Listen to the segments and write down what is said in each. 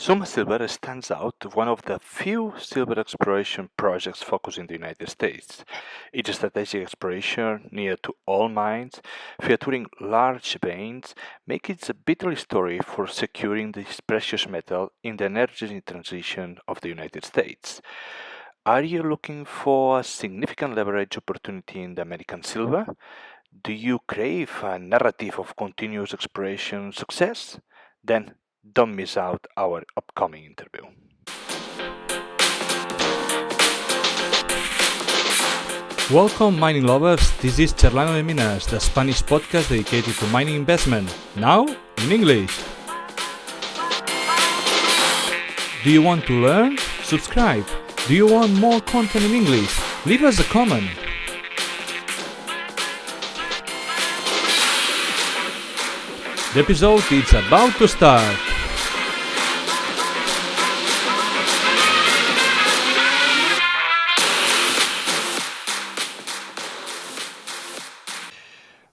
Summa Silver stands out as one of the few silver exploration projects focused in the United States. Its strategic exploration near to all mines, featuring large veins, makes it a vital story for securing this precious metal in the energy transition of the United States. Are you looking for a significant leverage opportunity in the American silver? Do you crave a narrative of continuous exploration success? Then don't miss out our upcoming interview. Welcome, mining lovers. This is Charlano de Minas, the Spanish podcast dedicated to mining investment. Now in English. Do you want to learn? Subscribe. Do you want more content in English? Leave us a comment. The episode is about to start.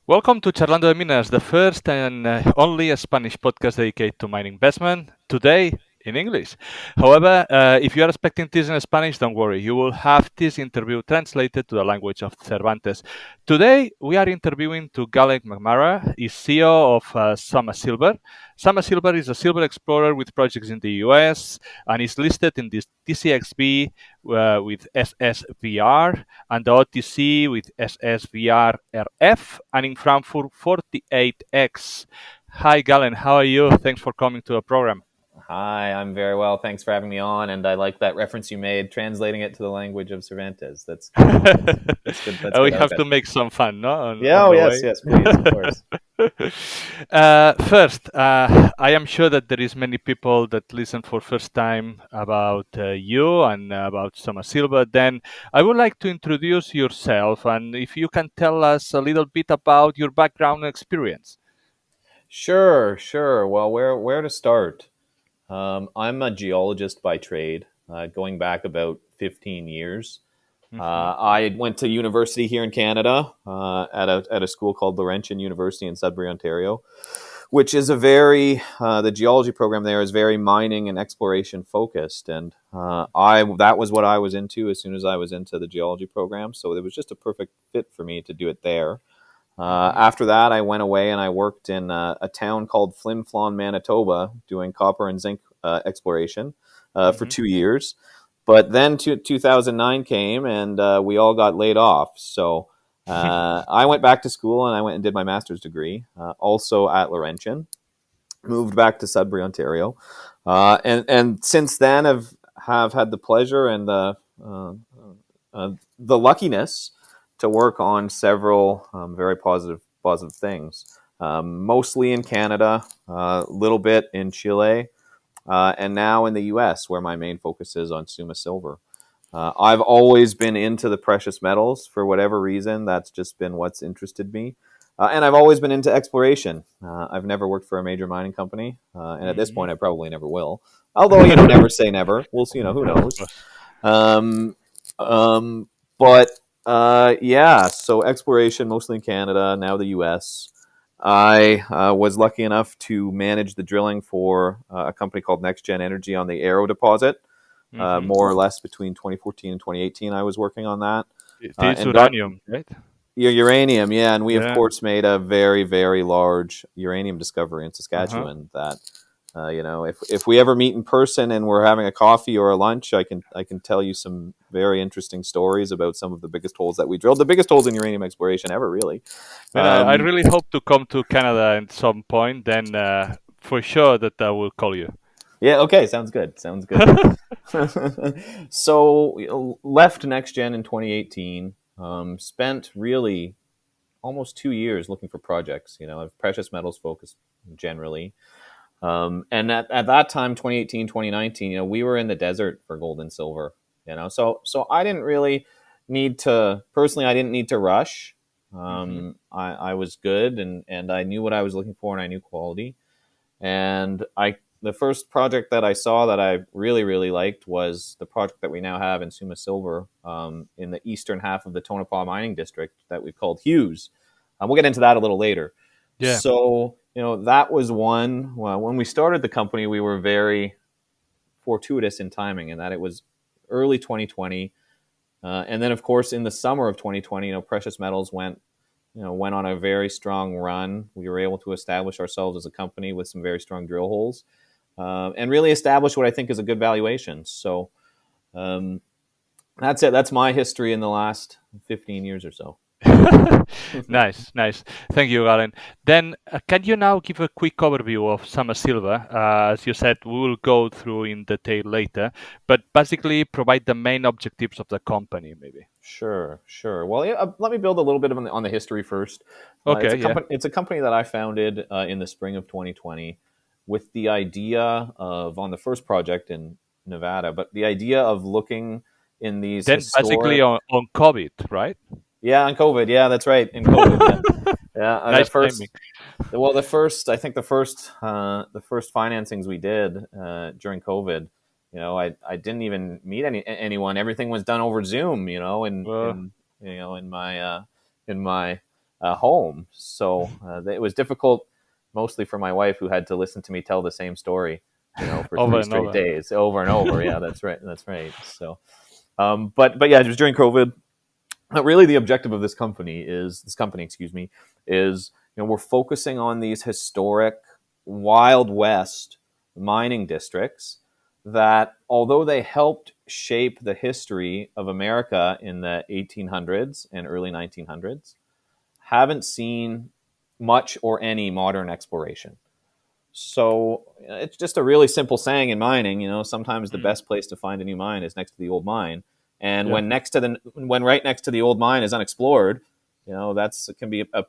Welcome to Charlando de Minas, the first and only Spanish podcast dedicated to mining investment. Today in English. However, if you are expecting this in Spanish, don't worry. You will have this interview translated to the language of Cervantes. Today, we are interviewing to Galen McMara, is CEO of Summa Silver. Summa Silver is a silver explorer with projects in the US and is listed in this TCXV with SSVR and the OTC with SSVR.F and in Frankfurt 48X. Hi, Galen. How are you? Thanks for coming to the program. Hi, I'm very well. Thanks for having me on. And I like that reference you made, translating it to the language of Cervantes. That's good. That's good. That's We good. have to make some fun, no? Yes, please, of course. First, I am sure that there is many people that listen for first time about you and about Summa Silver. Then I would like to introduce yourself, and if you can tell us a little bit about your background and experience. Sure. Well, where to start? I'm a geologist by trade, going back about 15 years. I went to university here in Canada at a school called Laurentian University in Sudbury, Ontario, which is the geology program there is very mining and exploration focused, and that was what I was into as soon as I was into the geology program. So it was just a perfect fit for me to do it there. After that, I went away and I worked in a town called Flin Flon, Manitoba, doing copper and zinc exploration for 2 years. But then 2009 came and we all got laid off. So I went back to school and I went and did my master's degree, also at Laurentian. Moved back to Sudbury, Ontario, and since then have had the pleasure and the luckiness to work on several very positive things, mostly in Canada, a little bit in Chile, and now in the US, where my main focus is on Summa Silver. I've always been into the precious metals for whatever reason. That's just been what's interested me. And I've always been into exploration. I've never worked for a major mining company, and at this point, I probably never will. Although, never say never. We'll see. Who knows? So exploration mostly in Canada, now the US. I was lucky enough to manage the drilling for a company called Next Gen Energy on the Arrow deposit, more or less between 2014 and 2018. I was working on that. It's uranium, right? Uranium, yeah. And we, of course, made a very, very large uranium discovery in Saskatchewan that... if we ever meet in person and we're having a coffee or a lunch, I can tell you some very interesting stories about some of the biggest holes that we drilled. The biggest holes in uranium exploration ever, really. I really hope to come to Canada at some point. Then for sure that I will call you. Yeah. Okay. Sounds good. So left Next Gen in 2018. Spent really almost 2 years looking for projects. Precious metals focused generally. And at that time, 2018, 2019, we were in the desert for gold and silver, so I didn't really need to, personally, I didn't need to rush. I was good and I knew what I was looking for and I knew quality. And the first project that I saw that I really, really liked was the project that we now have in Summa Silver, in the eastern half of the Tonopah mining district that we've called Hughes. We'll get into that a little later. Yeah. So, that was one. Well, when we started the company, we were very fortuitous in timing, in that it was early 2020, and then of course in the summer of 2020, precious metals went on a very strong run. We were able to establish ourselves as a company with some very strong drill holes, and really establish what I think is a good valuation. So that's it. That's my history in the last 15 years or so. Nice, nice. Thank you, Galen. Then, can you now give a quick overview of Summa Silver? As you said, we will go through in detail later, but basically provide the main objectives of the company, maybe. Sure. Well, yeah, let me build a little bit on the history first. Okay, yeah. It's a company that I founded in the spring of 2020 with the idea of, on the first project in Nevada, but the idea of looking in these Then basically historic. on COVID, right? Yeah, on COVID. Yeah, that's right. In COVID. Yeah. The Nice first. timing. Well, I think the first financings we did during COVID, I didn't even meet anyone. Everything was done over Zoom, in my home. So it was difficult, mostly for my wife, who had to listen to me tell the same story, for Over three and straight over. days, over and over. Yeah, that's right. That's right. So, but yeah, it was during COVID. Really, the objective of this company, is we're focusing on these historic Wild West mining districts that, although they helped shape the history of America in the 1800s and early 1900s, haven't seen much or any modern exploration. So it's just a really simple saying in mining. Sometimes the best place to find a new mine is next to the old mine. And Yeah. when right next to the old mine is unexplored, it can be a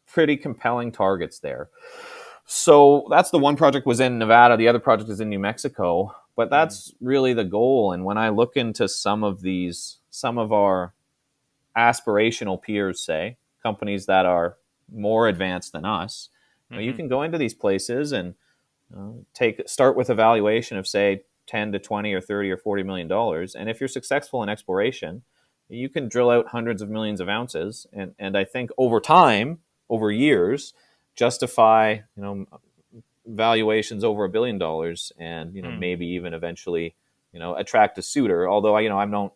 pretty compelling targets there. So that's the one project was in Nevada. The other project is in New Mexico. But that's really the goal. And when I look into some of our aspirational peers, say companies that are more advanced than us, you can go into these places and start with a valuation of, say, 10 to 20 or 30 or 40 million dollars, and if you're successful in exploration, you can drill out hundreds of millions of ounces, and I think over time, over years, justify valuations over $1 billion, and maybe even eventually attract a suitor. Although I don't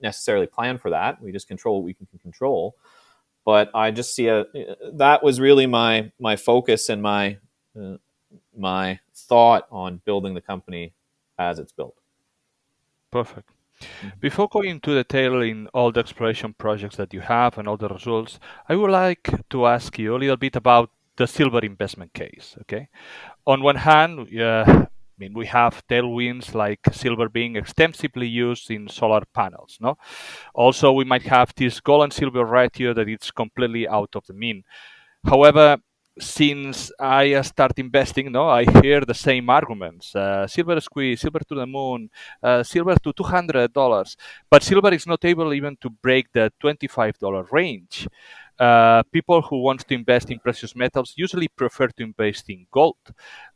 necessarily plan for that. We just control what we can control. But I just see that was really my focus and my thought on building the company as it's built. Perfect. Before going into detail in all the exploration projects that you have and all the results, I would like to ask you a little bit about the silver investment case. Okay, on one hand, we have tailwinds like silver being extensively used in solar panels. No, also we might have this gold and silver ratio that it's completely out of the mean. However, since I start investing, no, I hear the same arguments: silver squeeze, silver to the moon, silver to $200. But silver is not able even to break the $25 range. People who want to invest in precious metals usually prefer to invest in gold,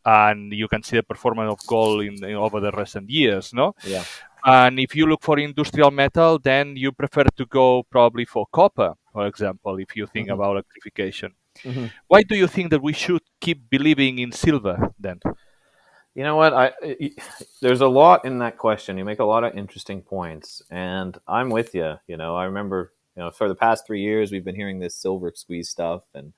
and you can see the performance of gold in over the recent years, no? Yeah. And if you look for industrial metal, then you prefer to go probably for copper, for example, if you think about electrification. Mm-hmm. Why do you think that we should keep believing in silver then? You know what? There's a lot in that question. You make a lot of interesting points, and I'm with you. I remember, for the past 3 years, we've been hearing this silver squeeze stuff and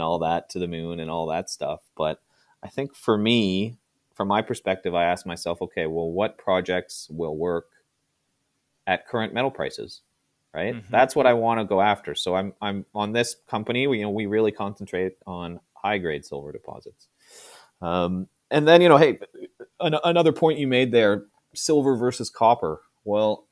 all that, to the moon and all that stuff. But I think for me, from my perspective, I ask myself, okay, well, what projects will work at current metal prices? Right? That's what I want to go after. So I'm on this company. We really concentrate on high grade silver deposits. And then, hey, another point you made there, silver versus copper. Well,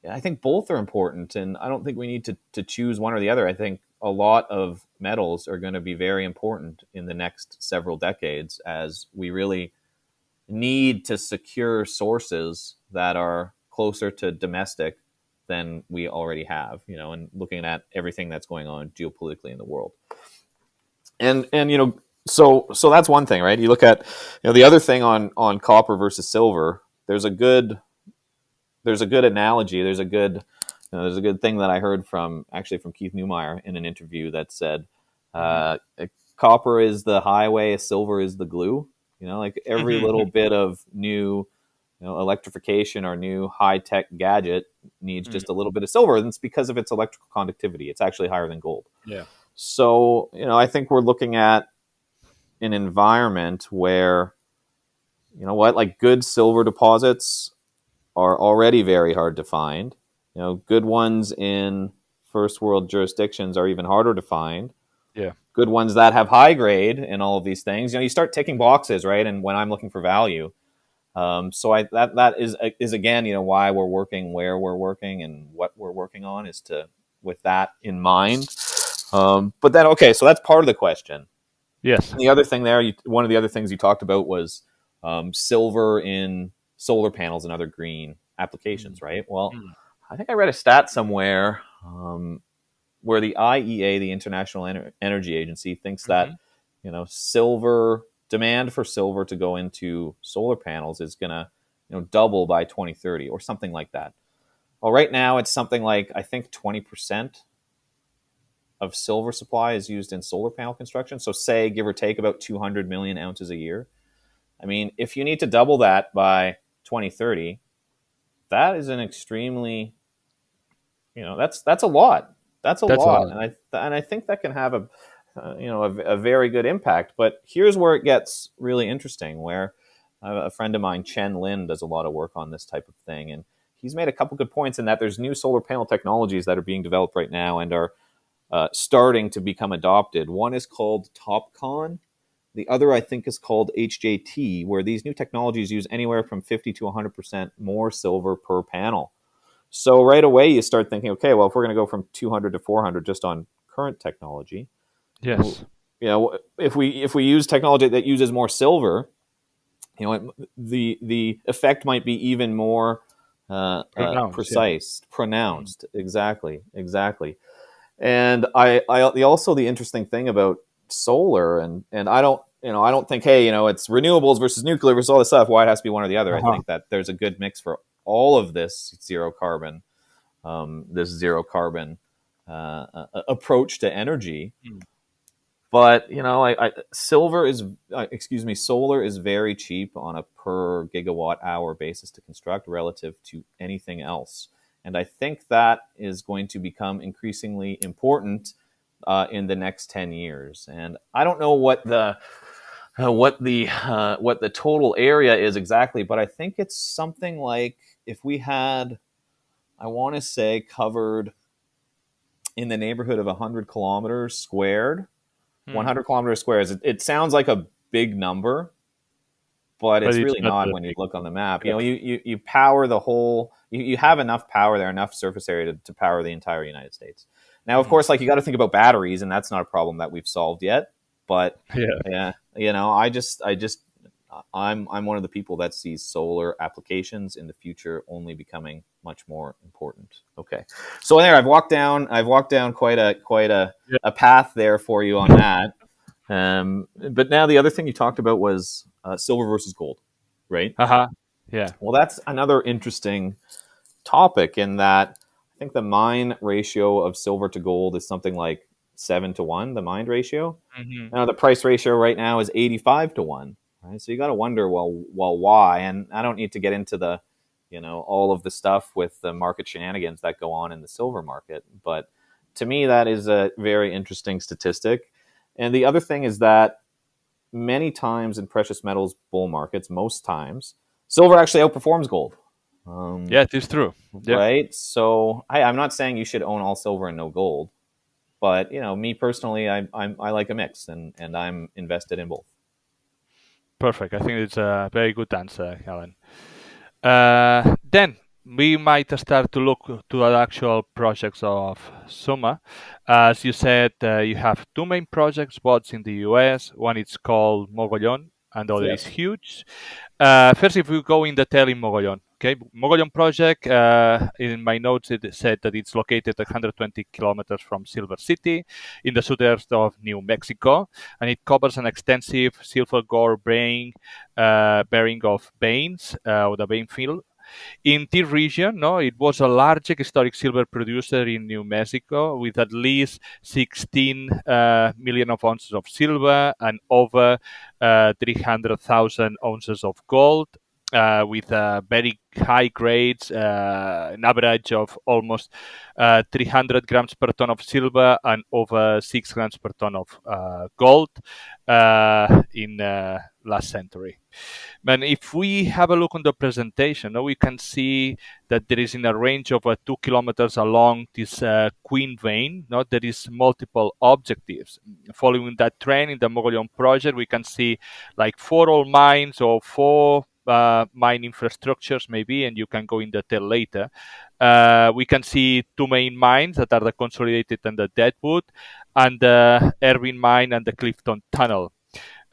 I think both are important, and I don't think we need to choose one or the other. I think a lot of metals are going to be very important in the next several decades, as we really need to secure sources that are closer to domestic than we already have, and looking at everything that's going on geopolitically in the world. And so that's one thing, right? You look at the other thing on copper versus silver. There's a good analogy. There's a good thing that I heard from Keith Neumeyer in an interview that said, copper is the highway, silver is the glue. Like every little bit of new electrification, our new high-tech gadget, needs just a little bit of silver, and it's because of its electrical conductivity. It's actually higher than gold. Yeah. So, I think we're looking at an environment where, like good silver deposits are already very hard to find. Good ones in first world jurisdictions are even harder to find. Yeah. Good ones that have high grade and all of these things. You start ticking boxes, right? And when I'm looking for value, so that is again, why we're working where we're working and what we're working on is to with that in mind. But then, okay, so that's part of the question. Yes. And the other thing there, one of the other things you talked about was silver in solar panels and other green applications, right? Well, I think I read a stat somewhere where the IEA, the International Energy Agency, thinks that silver demand for silver to go into solar panels is going to double by 2030 or something like that. Well, right now it's something like I think 20% of silver supply is used in solar panel construction. So say, give or take, about 200 million ounces a year. I mean, if you need to double that by 2030, that is an extremely, that's a lot. That's a lot, and I think that can have a very good impact. But here's where it gets really interesting. Where a friend of mine, Chen Lin, does a lot of work on this type of thing, and he's made a couple good points in that there's new solar panel technologies that are being developed right now and are starting to become adopted. One is called TopCon. The other, I think, is called HJT, where these new technologies use anywhere from 50 to 100% more silver per panel. So right away, you start thinking, okay, well, if we're going to go from 200 to 400 just on current technology, yes, if we use technology that uses more silver, the effect might be even more pronounced. Exactly. And also the interesting thing about solar and I don't think, hey, it's renewables versus nuclear versus all this stuff. Why it has to be one or the other? I think that there's a good mix for all of this zero carbon approach to energy. But solar is very cheap on a per gigawatt hour basis to construct relative to anything else, and I think that is going to become increasingly important in the next 10 years. And I don't know what the total area is exactly, but I think it's something like, if we had, I want to say, covered in the neighborhood of 100 kilometers squared. 100 kilometers squares. It sounds like a big number, but it's really not when you look on the map. You power the whole. You have enough power there, enough surface area to power the entire United States. Now, of course, you got to think about batteries, and that's not a problem that we've solved yet. But I'm one of the people that sees solar applications in the future only becoming much more important. Okay, so there, I've walked down quite a path there for you on that. But now the other thing you talked about was silver versus gold, right? Yeah. Well, that's another interesting topic in that I think the mine ratio of silver to gold is something like 7-1. The mine ratio. Now the price ratio right now is 85-1. Right? So you got to wonder, well, why? And I don't need to get into the, all of the stuff with the market shenanigans that go on in the silver market. But to me, that is a very interesting statistic. And the other thing is that many times in precious metals bull markets, most times, silver actually outperforms gold. It is true. Right? So I'm not saying you should own all silver and no gold. But, me personally, I like a mix, and I'm invested in both. Perfect. I think it's a very good answer, Helen. Then we might start to look to the actual projects of Summa. As you said, you have two main projects, both in the US. One is called Mogollon, and the other is Hughes. First, if we go in detail in Mogollon. Okay, Mogollon project, in my notes it said that it's located 120 kilometers from Silver City in the southeast of New Mexico, and it covers an extensive silver gore bearing of veins, or the vein field. In this region, it was a large historic silver producer in New Mexico with at least 16 million of ounces of silver and over 300,000 ounces of gold. with very high grades, an average of almost 300 grams per ton of silver and over 6 grams per ton of gold in last century. And if we have a look on the presentation, we can see that there is in a range of 2 kilometers along this Queen vein. There is multiple objectives. Following that trend in the Mogollon project, we can see like 4 old mines or 4 mine infrastructures maybe, and you can go in detail later. We can see 2 main mines that are the Consolidated and the Deadwood, and the Erwin mine and the Clifton tunnel.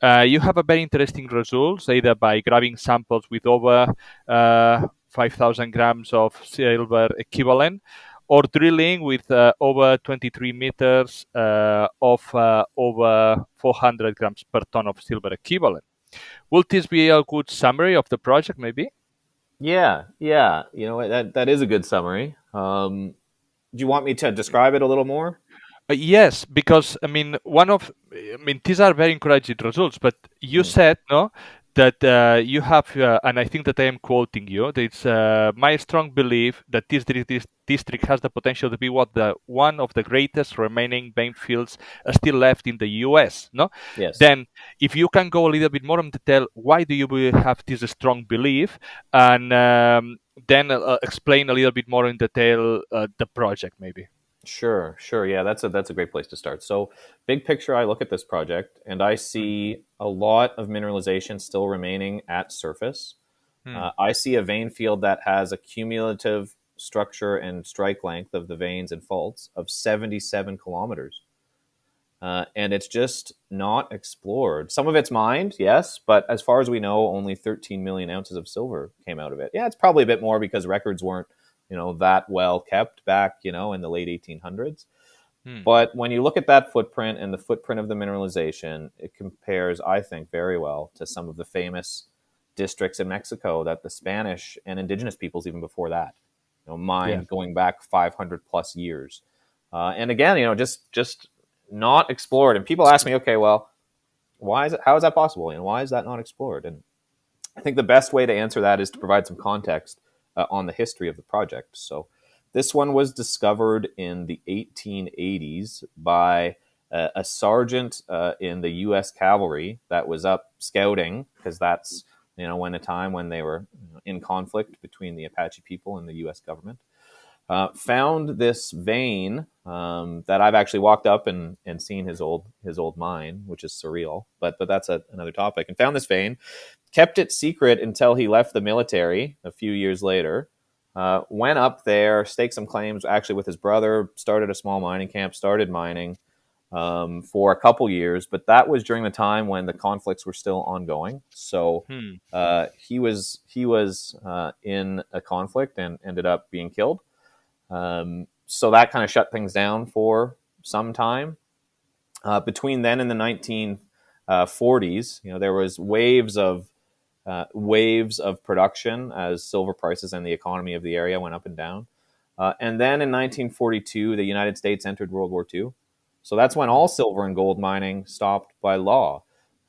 You have a very interesting results, either by grabbing samples with over 5,000 grams of silver equivalent, or drilling with over 23 meters of over 400 grams per ton of silver equivalent. Will this be a good summary of the project, maybe? Yeah, yeah. That is a good summary. Do you want me to describe it a little more? Yes, because these are very encouraging results. But you Mm. said no that you have, and I think that I am quoting you. That it's my strong belief that this district has the potential to be one of the greatest remaining vein fields still left in the U.S. No, Yes. then if you can go a little bit more in detail, why do you have this strong belief, and then explain a little bit more in detail the project, maybe. Sure, sure. Yeah, that's a great place to start. So, big picture, I look at this project and I see a lot of mineralization still remaining at surface. Hmm. I see a vein field that has a cumulative structure and strike length of the veins and faults of 77 kilometers. And it's just not explored. Some of it's mined, yes, but as far as we know, only 13 million ounces of silver came out of it. Yeah, it's probably a bit more because records weren't, that well kept back, in the late 1800s. Hmm. But when you look at that footprint and the footprint of the mineralization, it compares, I think, very well to some of the famous districts in Mexico that the Spanish and indigenous peoples, even before that, Yeah. mined going back 500 plus years. And again, just not explored. And people ask me, okay, well, why is it? How is that possible? Why is that not explored? And I think the best way to answer that is to provide some context on the history of the project. So, this one was discovered in the 1880s by a sergeant in the U.S. Cavalry that was up scouting, because that's when a time when they were in conflict between the Apache people and the U.S. government. Found this vein that I've actually walked up and seen his old mine, which is surreal, but that's another topic. And found this vein, kept it secret until he left the military a few years later. Went up there, staked some claims actually with his brother, started a small mining camp, started mining for a couple years, but that was during the time when the conflicts were still ongoing. So Hmm. he was in a conflict and ended up being killed. So that kind of shut things down for some time. Between then and the 1940s, there was waves of production as silver prices and the economy of the area went up and down. And then in 1942, the United States entered World War II. So that's when all silver and gold mining stopped by law,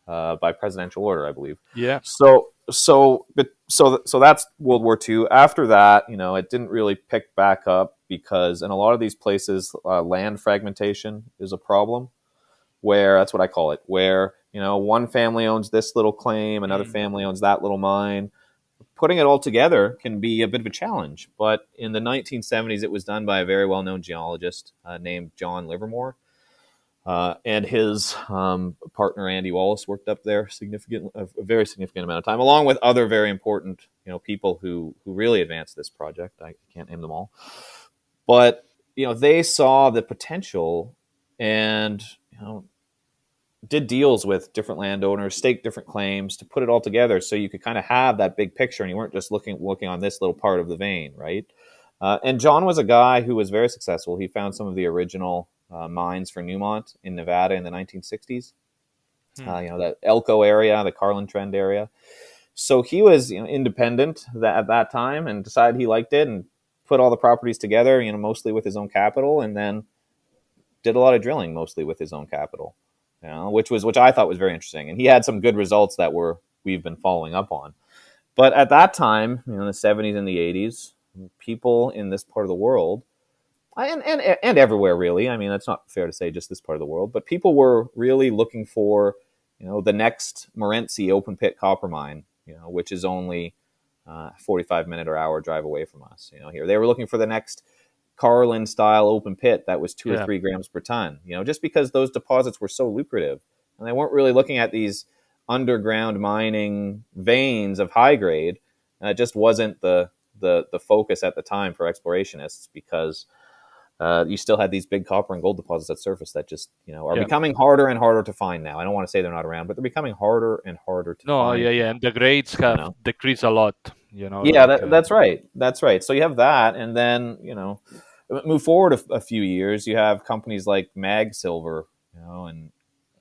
by presidential order, I believe. Yeah. So that's World War II. After that, it didn't really pick back up because in a lot of these places, land fragmentation is a problem. Where that's what I call it. Where one family owns this little claim, another Hmm. family owns that little mine. Putting it all together can be a bit of a challenge. But in the 1970s, it was done by a very well-known geologist named John Livermore. And his partner Andy Wallace worked up there a very significant amount of time, along with other very important people who really advanced this project. I can't name them all, but they saw the potential and did deals with different landowners, staked different claims to put it all together, so you could kind of have that big picture, and you weren't just looking on this little part of the vein, right? And John was a guy who was very successful. He found some of the original mines for Newmont in Nevada in the 1960s. Hmm. That Elko area, the Carlin Trend area. So he was independent at that time and decided he liked it and put all the properties together, mostly with his own capital, and then did a lot of drilling mostly with his own capital, which I thought was very interesting. And he had some good results that we've been following up on. But at that time, in the 70s and the 80s, people in this part of the world, and everywhere really. I mean, that's not fair to say just this part of the world, but people were really looking for, the next Morenci open pit copper mine, which is only 45-minute or hour drive away from us. Here they were looking for the next Carlin style open pit that was 2 or 3 grams per ton. Just because those deposits were so lucrative, and they weren't really looking at these underground mining veins of high grade. And it just wasn't the focus at the time for explorationists, because you still had these big copper and gold deposits at surface that just are becoming harder and harder to find now. I don't want to say they're not around, but they're becoming harder and harder to No, find. and the grades have decreased a lot. Yeah, that's right. That's right. So you have that, and then move forward a few years, you have companies like Mag Silver,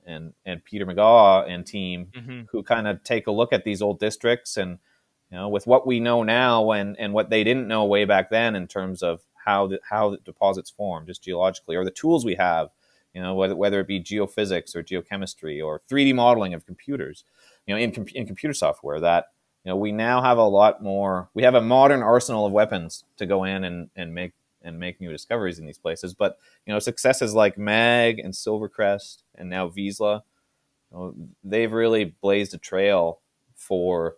and Peter McGaw and team, who kind of take a look at these old districts, and with what we know now and what they didn't know way back then in terms of how the deposits form just geologically, or the tools we have, whether it be geophysics or geochemistry or 3D modeling of computers, in computer software, that we now have a lot more. We have a modern arsenal of weapons to go in and make new discoveries in these places. But successes like Mag and Silvercrest and now Vizsla, they've really blazed a trail for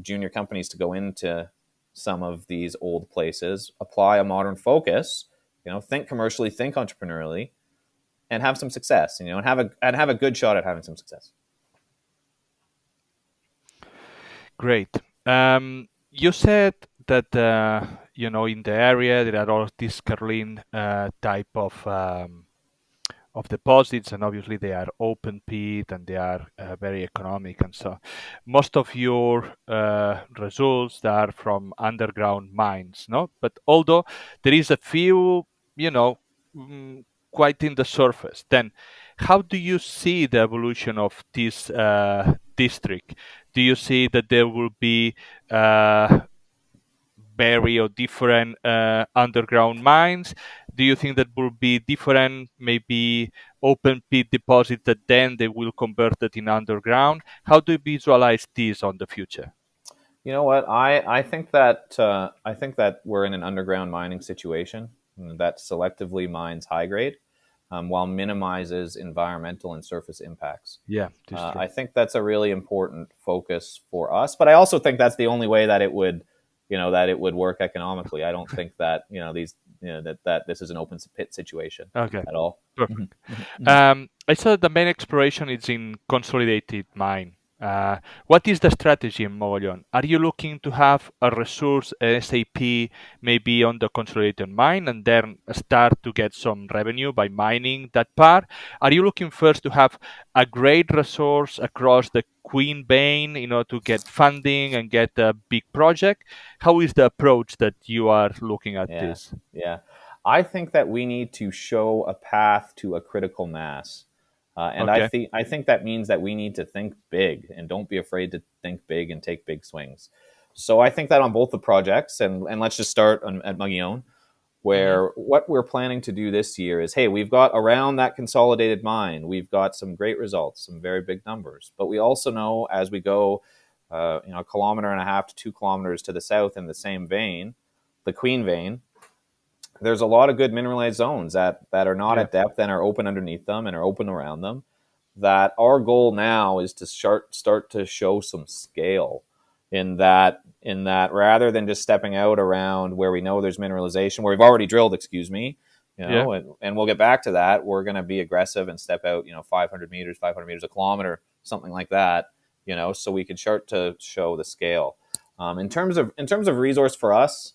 junior companies to go into some of these old places, apply a modern focus, think commercially, think entrepreneurially, and have some success. And have a good shot at having some success. Great. You said that in the area there are all these Carlin type of deposits, and obviously they are open pit and they are very economic, and so most of your results are from underground mines, no? But although there is a few, quite in the surface, then how do you see the evolution of this district? Do you see that there will be very or different underground mines? Do you think that will be different, maybe open pit deposit that then they will convert it in underground? How do you visualize this on the future? You know what? I think that we're in an underground mining situation that selectively mines high grade, while minimizes environmental and surface impacts. Yeah, this is true. I think that's a really important focus for us, but I also think that's the only way that it would work economically. I don't think that that this is an open pit situation at all. Perfect. I saw that the main exploration is in consolidated mine. What is the strategy in Mogollon? Are you looking to have a resource SAP maybe on the consolidated mine and then start to get some revenue by mining that part? Are you looking first to have a great resource across the Queen Vein, to get funding and get a big project? How is the approach that you are looking at this? Yeah. I think that we need to show a path to a critical mass. I think that means that we need to think big and don't be afraid to think big and take big swings. So I think that on both the projects, and let's just start at Mogollon, where what we're planning to do this year is, hey, we've got around that consolidated mine, we've got some great results, some very big numbers. But we also know as we go, a 1.5 kilometers to 2 kilometers to the south in the same vein, the Queen Vein, there's a lot of good mineralized zones that are not at depth and are open underneath them and are open around them. That our goal now is to start to show some scale in that rather than just stepping out around where we know there's mineralization, where we've already drilled, and we'll get back to that. We're going to be aggressive and step out, 500 meters, a kilometer, something like that, so we can start to show the scale. In terms of resource for us,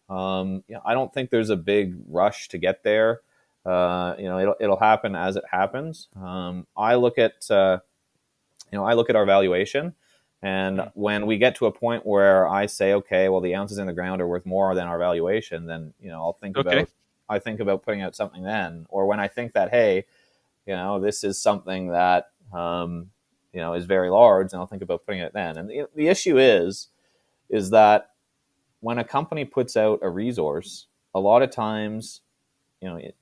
I don't think there's a big rush to get there. It'll happen as it happens. I look at our valuation, and when we get to a point where I say, okay, well, the ounces in the ground are worth more than our valuation, then I'll think about putting out something then. Or when I think that, hey, this is something that is very large, and I'll think about putting it then. And the issue is that when a company puts out a resource, a lot of times,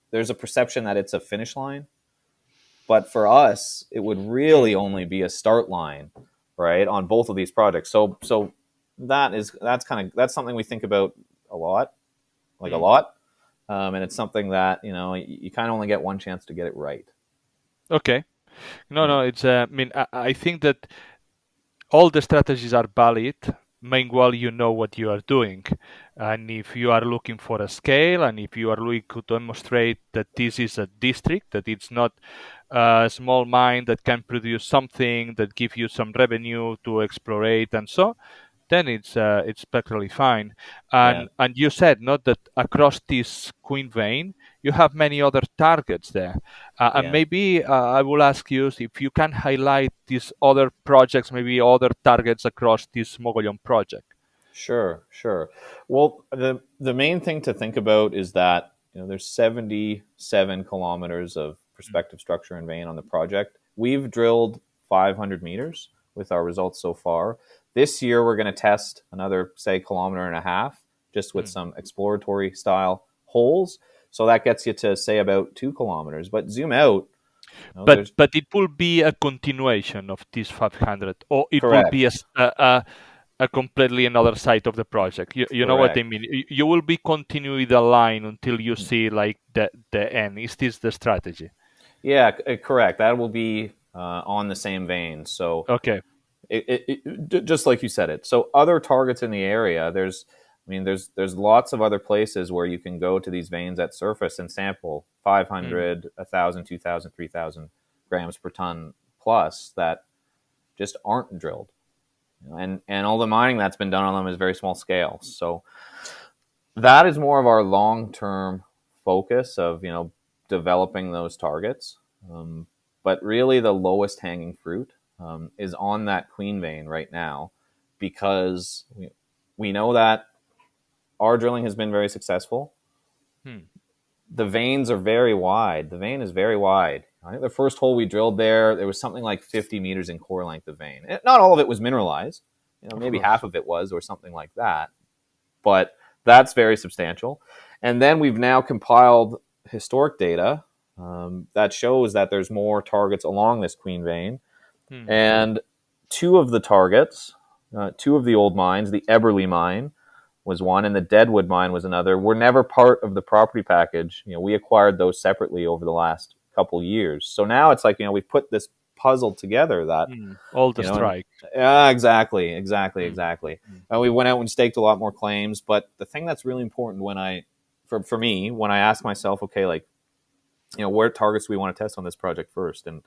there's a perception that it's a finish line. But for us, it would really only be a start line, right, on both of these projects. So that's something we think about a lot, like a Hmm. lot, and it's something that you kind of only get one chance to get it right. Okay. No, Yeah, no, it's. I mean, I think that all the strategies are valid. Meanwhile, you know what you are doing, and if you are looking for a scale, and if you are looking to demonstrate that this is a district, that it's not a small mine that can produce something that give you some revenue to explorate and so, then it's perfectly fine. yeah, And you said not that across this queen vein you have many other targets there, and yeah. maybe I will ask you if you can highlight these other projects, maybe other targets across this Mogollon project. Sure, sure. Well, the main thing to think about is that there's 77 kilometers of prospective structure and vein on the project. We've drilled 500 meters with our results so far. This year, we're going to test another, say, kilometer and a half, just with Hmm. some exploratory style holes. So that gets you to say about 2 kilometers. But zoom out, there's But it will be a continuation of this 500, or it will be correct, a completely another side of the project. You know what I correct. mean? You will be continuing the line until you see like the end. Is this the strategy? Yeah, correct. That will be on the same vein. So Okay. just like you said it. So other targets in the area, there's lots of other places where you can go to these veins at surface and sample Mm. 500, 1,000, 2,000, 3,000 grams per ton plus that just aren't drilled. And all the mining that's been done on them is very small scale. So that is more of our long term focus of developing those targets. But really, the lowest hanging fruit is on that queen vein right now, because we know that our drilling has been very successful. Hmm. The veins are very wide. The vein is very wide. I think the first hole we drilled there was something like 50 meters in core length of vein. Not all of it was mineralized. Of Maybe half course. of it was, or something like that. But that's very substantial. And then we've now compiled historic data that shows that there's more targets along this queen vein. Hmm. And two of the targets, two of the old mines, the Eberly mine was one, and the Deadwood mine was another, were never part of the property package. We acquired those separately over the last couple years. So now it's like we've put this puzzle together that Hmm. All the and strike. yeah, exactly, exactly, Hmm. exactly. Hmm. And we went out and staked a lot more claims. But the thing that's really important for me, when I ask myself, okay, like, where targets do we want to test on this project first? And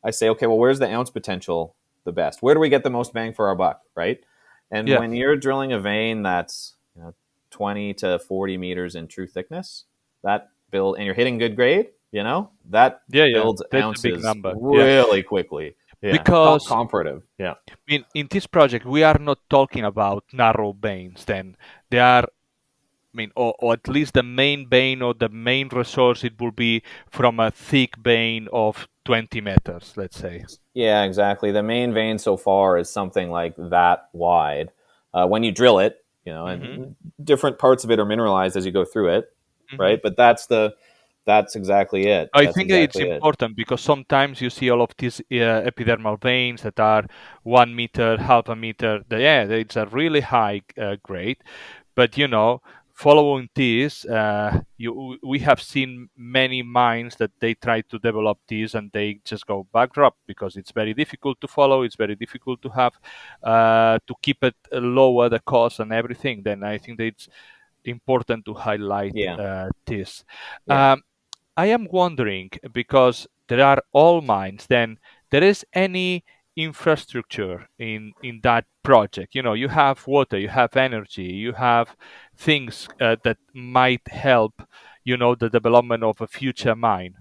I say, okay, well, where's the ounce potential the best? Where do we get the most bang for our buck, right? And Yeah. when you're drilling a vein that's 20 to 40 meters in true thickness, that build, and you're hitting good grade, that Yeah. Yeah. builds That's a big ounces number. Yeah. really quickly. Yeah, Because comparative. Yeah. in this project we are not talking about narrow veins. Then they are. I mean, or at least the main vein or the main resource, it will be from a thick vein of 20 meters, let's say. Yeah, exactly. The main vein so far is something like that wide. When you drill it, Hmm. and different parts of it are mineralized as you go through it, Hmm. right? But that's exactly it. I That's think that it's exactly it. important because sometimes you see all of these epidermal veins that are 1 meter, half a meter. Yeah, it's a really high grade, but following this, we have seen many mines that they try to develop this and they just go bankrupt because it's very difficult to follow. It's very difficult to have to keep it lower the cost and everything. Then I think that it's important to highlight Yeah, this. yeah. Um, I am wondering because there are all mines, then there is any infrastructure in that project. You have water, you have energy, you have things that might help, the development of a future mine.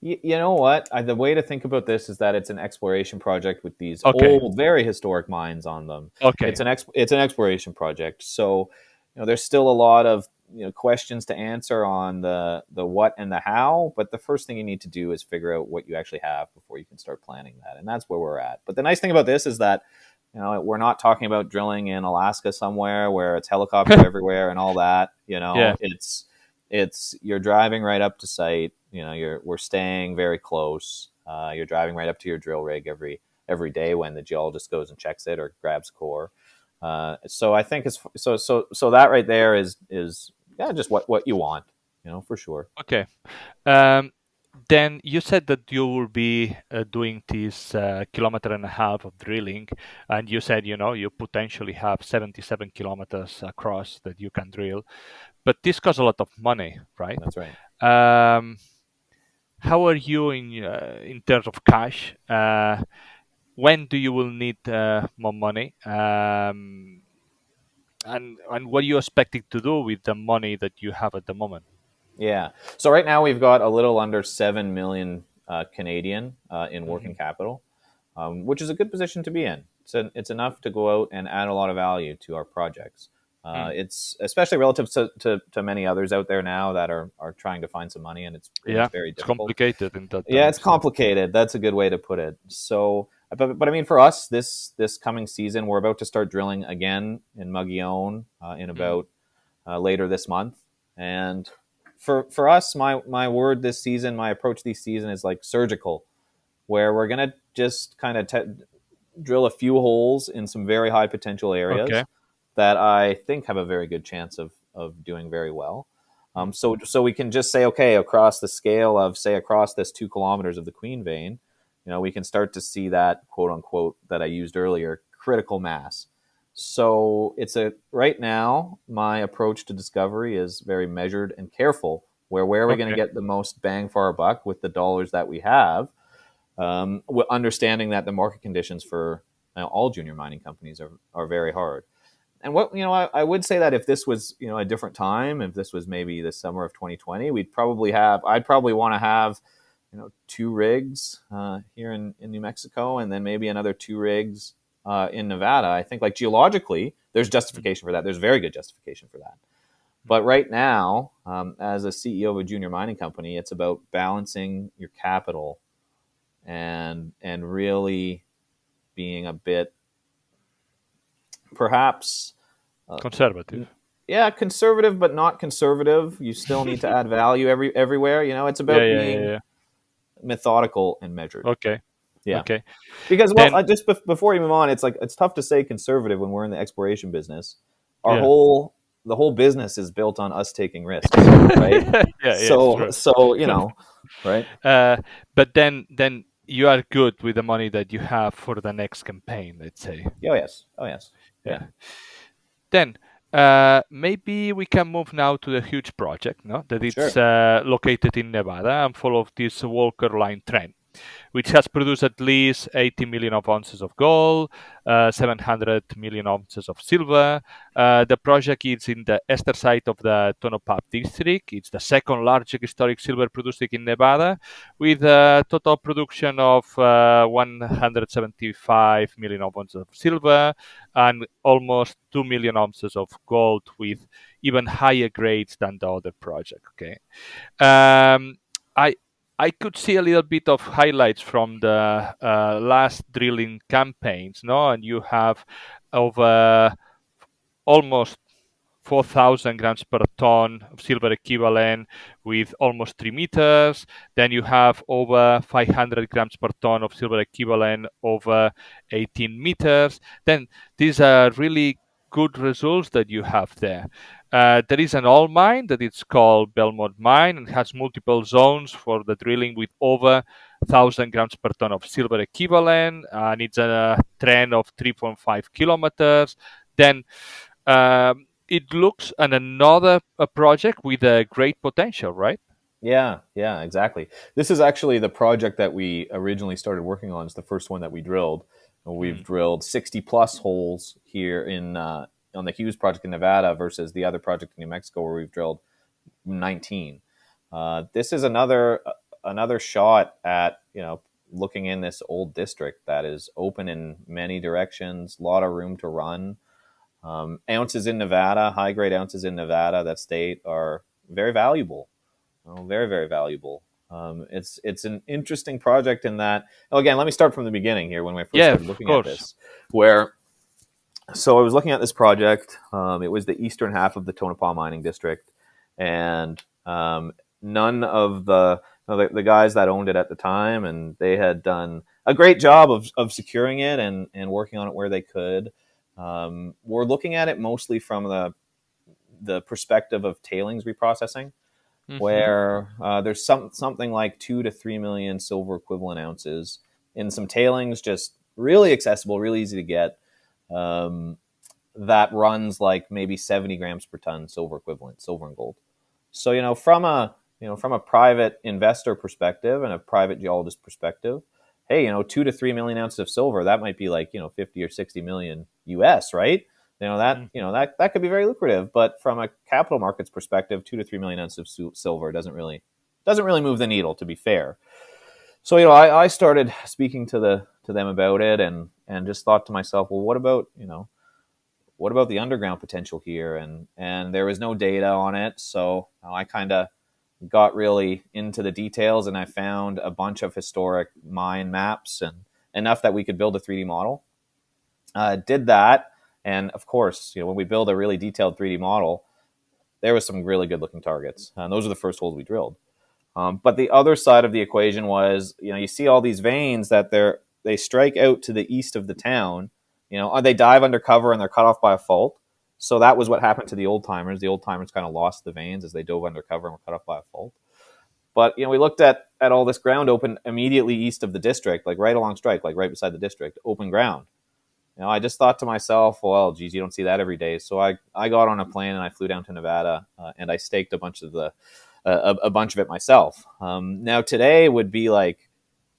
You know what? The way to think about this is that it's an exploration project with these Okay, old, very historic mines on them. okay. It's an exploration project, so there's still a lot of questions to answer on the what and the how. But the first thing you need to do is figure out what you actually have before you can start planning that, and that's where we're at. But the nice thing about this is that we're not talking about drilling in Alaska somewhere where it's helicopter everywhere and all that. Yeah. It's you're driving right up to site. We're staying very close. You're driving right up to your drill rig every day when the geologist goes and checks it or grabs core. So I think so that right there is yeah, just what you want, for sure. Okay. Um, then you said that you will be doing this kilometer and a half of drilling, and you said you potentially have 77 kilometers across that you can drill, but this costs a lot of money, right? That's right. Um, how are you in terms of cash? When do you will need more money? And what are you expecting to do with the money that you have at the moment? Yeah. So right now we've got a little under 7 million Canadian in working Hmm. capital, which is a good position to be in. It's enough to go out and add a lot of value to our projects. Mm. It's especially relative to many others out there now that are trying to find some money, and it's Yeah, very it's difficult. complicated in that Yeah, it's times. Yeah. complicated. That's a good way to put it. So, but I mean, for us, this coming season, we're about to start drilling again in Mogollon in Mm. about later this month. And for us, my word this season, my approach this season is like surgical, where we're gonna just kind of drill a few holes in some very high potential Okay. areas that I think have a very good chance of doing very well. Mm. So we can just say, okay, across the scale of, say, across this 2 kilometers of the Queen Vein, we can start to see that, quote unquote, that I used earlier, critical mass. So right now, my approach to discovery is very measured and careful. Where are we going to Okay. get the most bang for our buck with the dollars that we have? Understanding that the market conditions for all junior mining companies are very hard. And I would say that if this was a different time, if this was maybe the summer of 2020, I'd probably want to have 2 rigs here in New Mexico, and then maybe another 2 rigs in Nevada. I think, like, geologically, there's Mm. justification for that. There's very good justification for that. Mm. But right now, as a CEO of a junior mining company, it's about balancing your capital and really being a bit, perhaps, uh, Conservative. yeah, conservative, but not conservative. You still need to add value everywhere. It's Yeah, about yeah, yeah, being yeah. methodical and measured. Okay. Yeah, Okay. because, well, Then, before you move on, it's tough to say conservative when we're in the exploration business. Our yeah. whole the whole business is built on us taking risks, right? Yeah, yeah, it's So true. right? uh, but then you are good with the money that you have for the next campaign, let's say. Oh yes, oh yes, yeah, Yeah. Then maybe we can move now to the Hughes Project, no? That it's sure. located in Nevada and follow this Walker Line trend, which has produced at least 80 million of ounces of gold, 700 million ounces of silver. The project is in the eastern side of the Tonopah district. It's the second largest historic silver producing in Nevada, with a total production of 175 million ounces of silver and almost 2 million ounces of gold, with even higher grades than the other project. Okay. Um, I I could see a little bit of highlights from the last drilling campaigns, no? And you have over almost 4,000 grams per ton of silver equivalent with almost 3 meters. Then you have over 500 grams per ton of silver equivalent over 18 meters. Then these are really good results that you have there. There is an old mine that it's called Belmont Mine and has multiple zones for the drilling with over 1,000 grams per ton of silver equivalent, and it's a trend of 3.5 kilometers. Then it looks and another project with a great potential, right? Yeah, yeah, exactly. This is actually the project that we originally started working on. It's the first one that we drilled. We've Mm. drilled 60 plus holes here in on the Hughes Project in Nevada versus the other project in New Mexico where we've drilled 19. This is another shot at looking in this old district that is open in many directions, a lot of room to run. Ounces in Nevada, high grade ounces in Nevada, that state, are very valuable. Very, very valuable. It's an interesting project in that. Well, again, let me start from the beginning here when I first Yeah, started of looking at course. this. So I was looking at this project. It was the eastern half of the Tonopah Mining District, and none of the guys that owned it at the time, and they had done a great job of securing it and working on it where they could. We're looking at it mostly from the perspective of tailings reprocessing, where there's something like 2 to 3 million silver equivalent ounces in some tailings, just really accessible, really easy to get. That runs like maybe 70 grams per ton silver equivalent, silver and gold. So from a private investor perspective and a private geologist perspective, hey, 2 to 3 million ounces of silver, that might be like 50 or 60 million US, right? That could be very lucrative. But from a capital markets perspective, 2 to 3 million ounces of silver doesn't really move the needle, to be fair. So I started speaking to them about it, and just thought to myself, well, what about the underground potential here? And there was no data on it, so I kind of got really into the details, and I found a bunch of historic mine maps and enough that we could build a 3D model. Did that, and of course, when we build a really detailed 3D model, there was some really good looking targets, and those are the first holes we drilled. But the other side of the equation was, you see all these veins that they strike out to the east of the town. They dive undercover and they're cut off by a fault. So that was what happened to the old timers. The old timers kind of lost the veins as they dove undercover and were cut off by a fault. But we looked at all this ground open immediately east of the district, like right along strike, like right beside the district, open ground. I just thought to myself, well, geez, you don't see that every day. So I got on a plane and I flew down to Nevada, and I staked a bunch of it myself. Now today would be like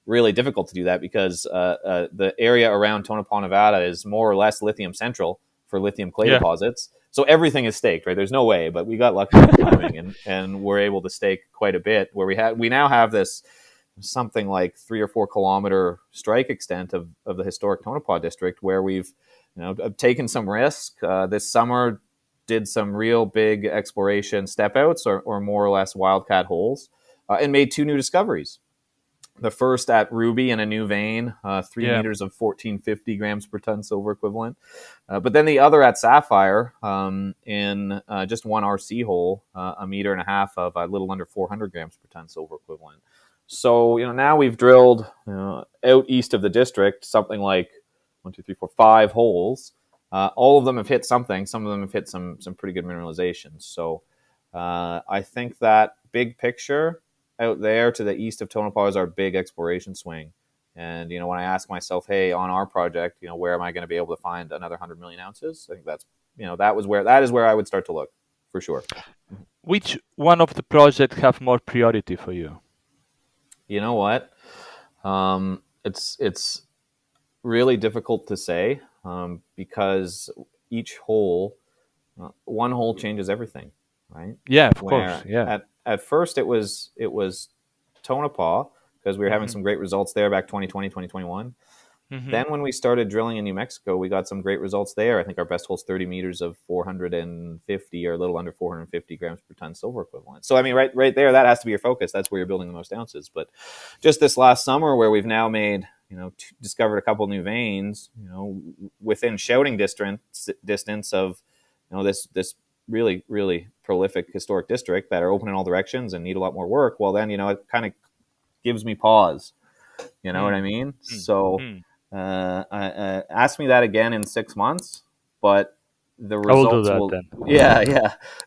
really difficult to do that because the area around Tonopah, Nevada is more or less lithium central for lithium clay deposits. So everything is staked, right? There's no way, but we got lucky with timing and we're able to stake quite a bit, where we now have this something like 3 or 4 kilometer strike extent of the historic Tonopah district, where we've taken some risk. This summer did some real big exploration step outs or more or less wildcat holes, and made 2 new discoveries. The first at Ruby in a new vein, 3 meters of 1450 grams per ton silver equivalent. But then the other at Sapphire in just one RC hole, 1.5 meters of a little under 400 grams per ton silver equivalent. So now we've drilled out east of the district something like 1, 2, 3, 4, 5 holes. All of them have hit something. Some of them have hit some pretty good mineralization. So I think that big picture out there to the east of Tonopah is our big exploration swing. And when I ask myself, hey, on our project, where am I going to be able to find another 100 million ounces? I think that's that is where I would start to look for sure. Which one of the projects have more priority for you? You know what? It's really difficult to say because each hole, one hole changes everything, right? Yeah, of course. Yeah. At first it was Tonopah, because we were having some great results there back 2020, 2021. Then when we started drilling in New Mexico, we got some great results there. I think our best hole's 30 meters of 450 or a little under 450 grams per ton silver equivalent. So I mean, right there, that has to be your focus. That's where you're building the most ounces. But just this last summer, where we've now made discovered a couple new veins, within shouting distance of this really, really prolific historic district that are open in all directions and need a lot more work. Well, then it kind of gives me pause. You know what I mean? So ask me that again in 6 months, but the results will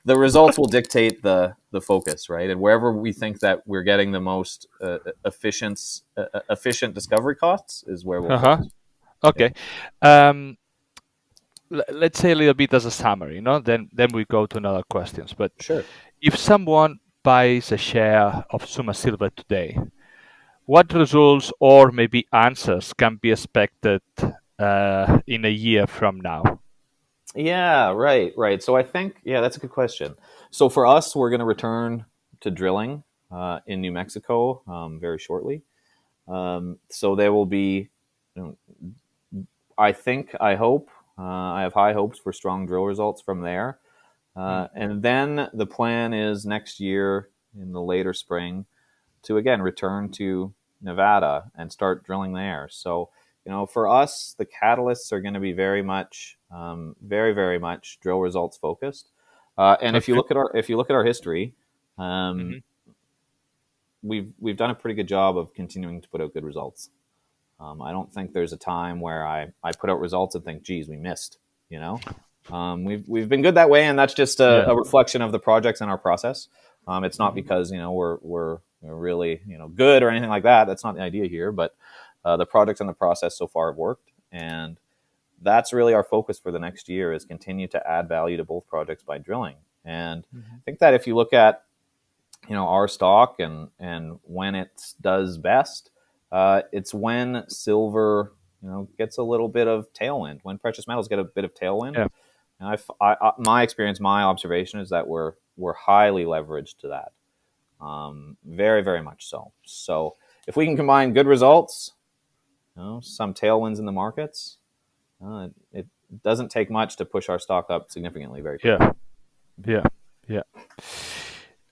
the results will dictate the focus, right? And wherever we think that we're getting the most efficient discovery costs is where we'll focus. Okay. Let's say a little bit as a summary, then we go to another questions. But sure, if someone buys a share of Summa Silver today, what results or maybe answers can be expected in a year from now? Yeah, right. So I think, that's a good question. So for us, we're going to return to drilling in New Mexico very shortly. So there will be, I hope, I have high hopes for strong drill results from there. And then the plan is next year in the later spring to again return to Nevada and start drilling there. So for us, the catalysts are going to be very much, very, very much drill results focused. And if you look at our history, we've done a pretty good job of continuing to put out good results. I don't think there's a time where I put out results and think, geez, we missed. You know, we've been good that way, and that's just Yeah. a reflection of the projects and our process. It's not because we're really good or anything like that. That's not the idea here. But the projects and the process so far have worked, and that's really our focus for the next year is continue to add value to both projects by drilling. And I think that if you look at our stock and when it does best, it's when silver gets a little bit of tailwind, when precious metals get a bit of tailwind. Yeah. And my experience, my observation is that we're highly leveraged to that, very very much so. So if we can combine good results, some tailwinds in the markets, it doesn't take much to push our stock up significantly very quickly. Yeah. Yeah.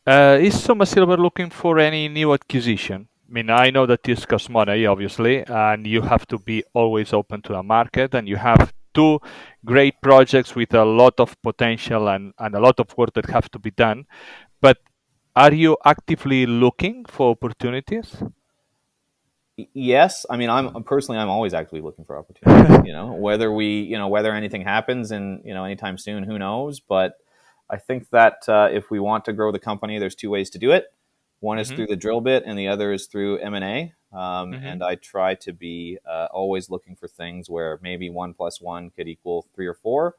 Yeah. Is Summa Silver looking for any new acquisition? I mean, I know that this costs money, obviously, and you have to be always open to the market, and you have two great projects with a lot of potential and a lot of work that have to be done. But are you actively looking for opportunities? Yes, I mean, I'm always actively looking for opportunities. Whether anything happens and anytime soon, who knows? But I think that if we want to grow the company, there's two ways to do it. One is Hmm. through the drill bit, and the other is through M&A. Hmm. And I try to be always looking for things where maybe 1 + 1 could equal 3 or 4,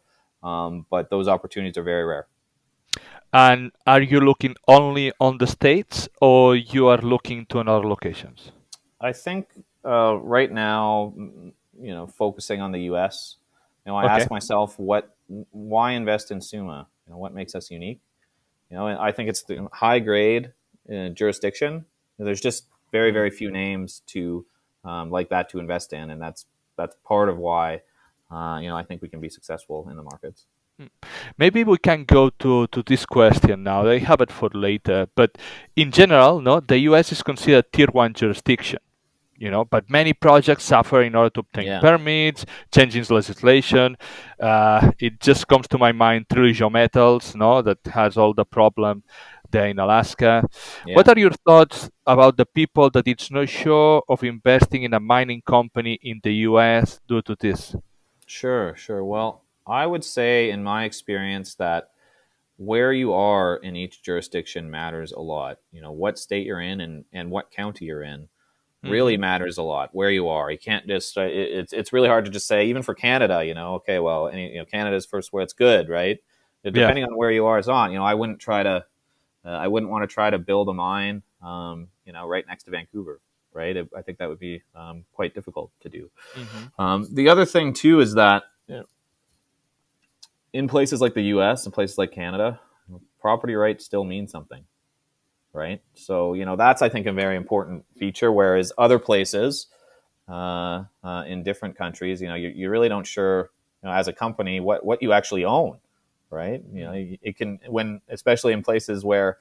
but those opportunities are very rare. And are you looking only on the States, or you are looking to another locations? I think right now, focusing on the U.S. I Okay. ask myself, why invest in Summa? What makes us unique? And I think it's the high grade jurisdiction. There's just very, Mm. very few names to like that to invest in, and that's part of why I think we can be successful in the markets. Mm. Maybe we can go to this question now. I have it for later, but in general, no, the U.S. is considered tier one jurisdiction. But many projects suffer in order to obtain Yeah, permits, changing legislation. It just comes to my mind Trilogy Metals, no, that has all the problem there in Alaska. What yeah. are your thoughts about the people that it's not sure of investing in a mining company in the U.S. due to this? Sure, sure. Well, I would say, in my experience, that where you are in each jurisdiction matters a lot. What state you're in and what county you're in Mm-hmm. really matters a lot. Where you are, you can't just. It's really hard to just say, even for Canada. Okay, well, Canada's first where it's good, right? Yeah. Depending on where you are, it's on. I wouldn't try to. I wouldn't want to try to build a mine, right next to Vancouver, right? I think that would be quite difficult to do. Mm-hmm. The other thing too is that in places like the U.S. and places like Canada, property rights still mean something, right? So that's, I think, a very important feature. Whereas other places in different countries, you really don't sure, as a company, what you actually own, right? It can, when especially in places where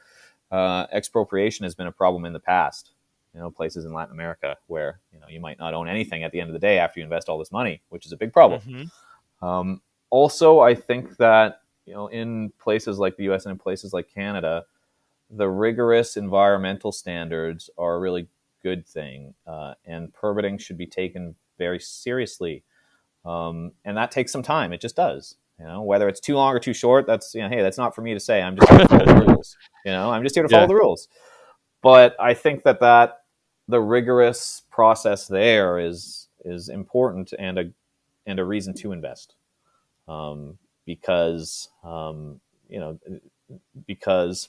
expropriation has been a problem in the past. Places in Latin America where you might not own anything at the end of the day after you invest all this money, which is a big problem. Mm-hmm. Also, I think that in places like the U.S. and in places like Canada, the rigorous environmental standards are a really good thing, and permitting should be taken very seriously. And that takes some time. It just does. Whether it's too long or too short, that's hey, that's not for me to say. I'm just here to follow the rules. I'm just here to follow Yeah. the rules. But I think that the rigorous process there is important and a reason to invest, because because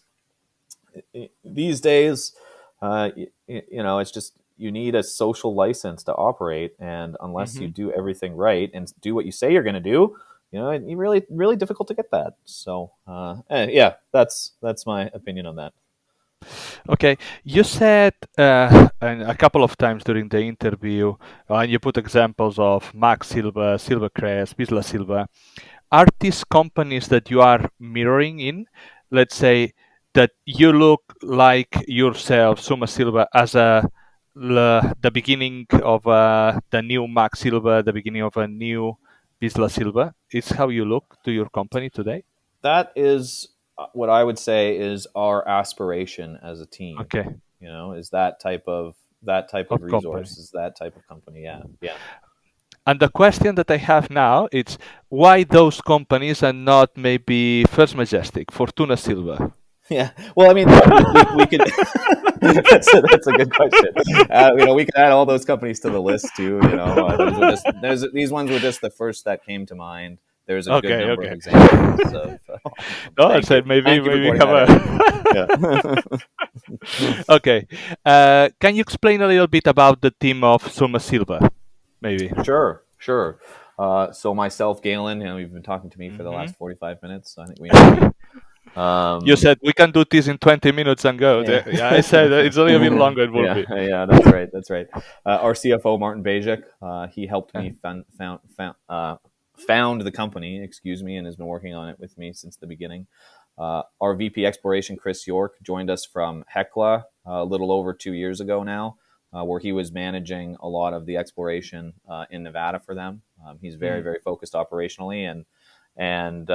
these days, it's just you need a social license to operate, and unless you Mm-hmm. do everything right and do what you say you're going to do, it's really really difficult to get that. So yeah, that's my opinion on that. Okay, you said and a couple of times during the interview, and you put examples of Max Silver, Silvercrest, Vizsla Silver. Are these companies that you are mirroring in? Let's say that you look like yourself, Summa Silver, as the beginning of the new Max Silver, the beginning of a new Vizsla Silver. Is how you look to your company today? That is what I would say is our aspiration as a team. Okay, Is that type of of company. resource, is that type of company. Yeah, yeah. And the question that I have now is why those companies and not maybe First Majestic, Fortuna Silver? Yeah. Well, I mean, we could. That's a good question. We could add all those companies to the list too. These ones were just the first that came to mind. There's a good Okay, number of okay. examples of. No, I Thank you, said maybe for maybe pointing have that a. out. Yeah. Okay. Can you explain a little bit about the team of Summa Silver, maybe? Sure, sure. So myself, Galen, you've been talking to me for the Hmm. last 45 minutes, so I think we know you. You Um, said we can do this in 20 minutes and go. yeah. Yeah, I said it's a little bit longer. It will Yeah, be. yeah, that's right, that's right. Our CFO, Martin Bajik, he helped Yeah. me found the company, excuse me, and has been working on it with me since the beginning. Our VP Exploration, Chris York, joined us from Hecla a little over 2 years ago now, where he was managing a lot of the exploration in Nevada for them. He's very, Mm. very focused operationally and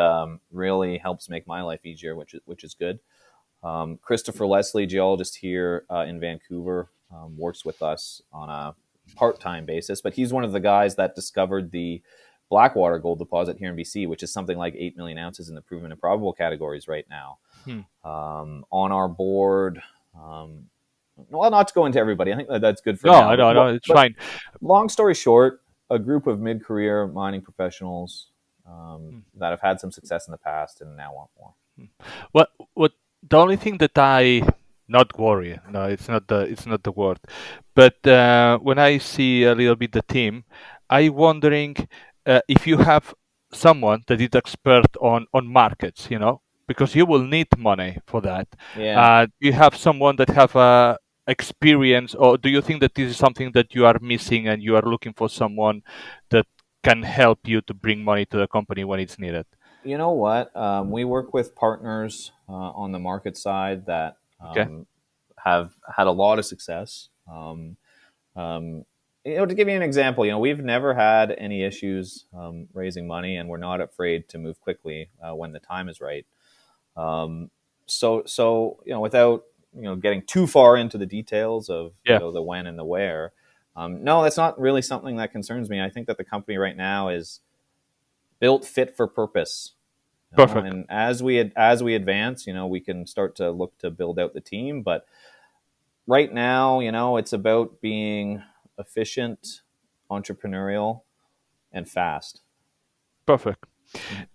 really helps make my life easier, which is good. Christopher Leslie, geologist here in Vancouver, works with us on a part-time basis, but he's one of the guys that discovered the Blackwater gold deposit here in BC, which is something like 8 million ounces in the proven and probable categories right now. Hmm. On our board, well, not to go into everybody, I think that's good for No, now. no, no, it's But fine. long story short, a group of mid-career mining professionals Hmm. that have had some success in the past and now want more. What the only thing that I not worry, no, it's not the word, but when I see a little bit the team, I wondering if you have someone that is expert on markets, because you will need money for that. Yeah. You have someone that have experience, or do you think that this is something that you are missing and you are looking for someone that can help you to bring money to the company when it's needed? You know what? We work with partners on the market side that Okay. have had a lot of success. Um, to give you an example, we've never had any issues raising money, and we're not afraid to move quickly when the time is right. Um, without getting too far into the details of Yeah. the when and the where, no, that's not really something that concerns me. I think that the company right now is built fit for purpose. Perfect. And as we advance, we can start to look to build out the team. But right now, it's about being efficient, entrepreneurial, and fast. Perfect.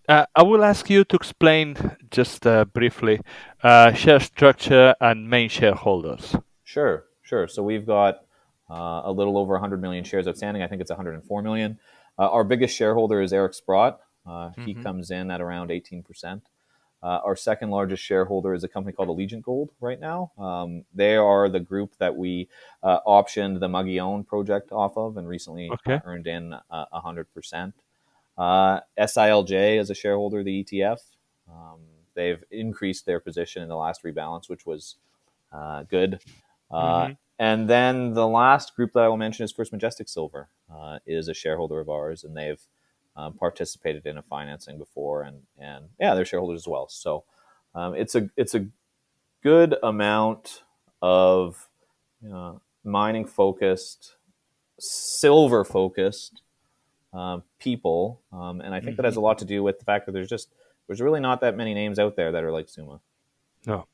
I will ask you to explain just briefly share structure and main shareholders. Sure, sure. So we've got a little over 100 million shares outstanding. I think it's 104 million. Our biggest shareholder is Eric Sprott. He Hmm. comes in at around 18%. Our second largest shareholder is a company called Allegiant Gold right now. They are the group that we optioned the Magillon project off of and recently Okay. earned in 100%. SILJ is a shareholder of the ETF. Um, they've increased their position in the last rebalance, which was good. Uh, Hmm. and then the last group that I will mention is First Majestic Silver, is a shareholder of ours, and they've participated in a financing before, and yeah, they're shareholders as well. So it's a good amount of mining focused, silver focused people, and I think that has Hmm. a lot to do with the fact that there's really not that many names out there that are like Summa. No.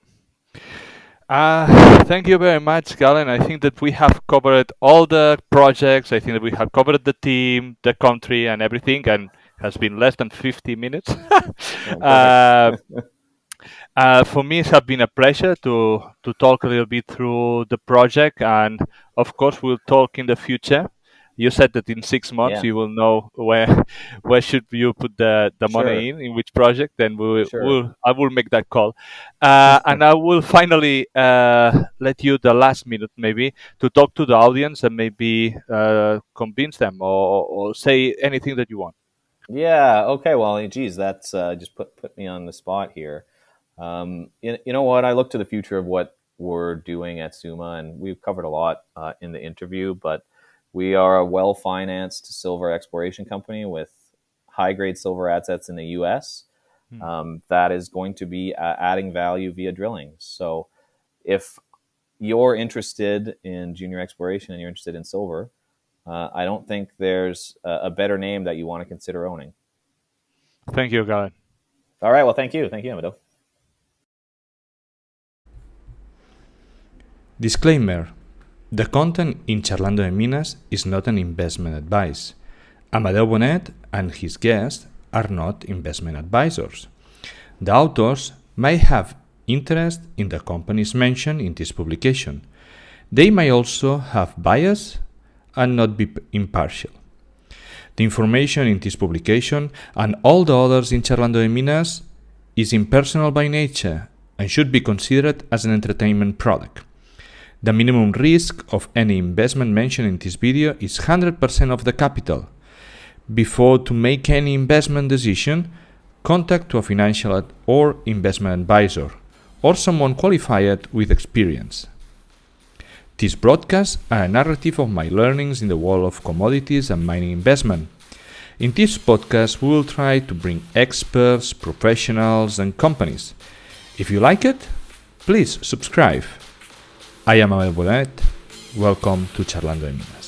Thank you very much, Galen. I think that we have covered all the projects. I think that we have covered the team, the country, and everything, and has been less than 50 minutes. Oh, perfect. uh, for me, it has been a pleasure to talk a little bit through the project, and of course, we'll talk in the future. You said that in 6 months Yeah, you will know where where should you put the money sure, in which project. Then sure. I will make that call, and I will finally let you the last minute maybe to talk to the audience and maybe convince them or say anything that you want. Yeah. Okay. Well, geez, that's just put me on the spot here. You know what? I look to the future of what we're doing at Summa, and we've covered a lot in the interview. But we are a well-financed silver exploration company with high-grade silver assets in the U.S. Hmm. That is going to be adding value via drilling. So, if you're interested in junior exploration and you're interested in silver, I don't think there's a better name that you want to consider owning. Thank you, Galen. All right. Well, thank you. Thank you, Amado. Disclaimer. The content in Charlando de Minas is not an investment advice. Amadeu Bonet and his guests are not investment advisors. The authors may have interest in the companies mentioned in this publication. They may also have bias and not be impartial. The information in this publication and all the others in Charlando de Minas is impersonal by nature and should be considered as an entertainment product. The minimum risk of any investment mentioned in this video is 100% of the capital. Before to make any investment decision, contact a financial or investment advisor or someone qualified with experience. These broadcasts are a narrative of my learnings in the world of commodities and mining investment. In this podcast, we will try to bring experts, professionals, and companies. If you like it, please subscribe. I am Amadeu Bonet. Welcome to Charlando de Minas.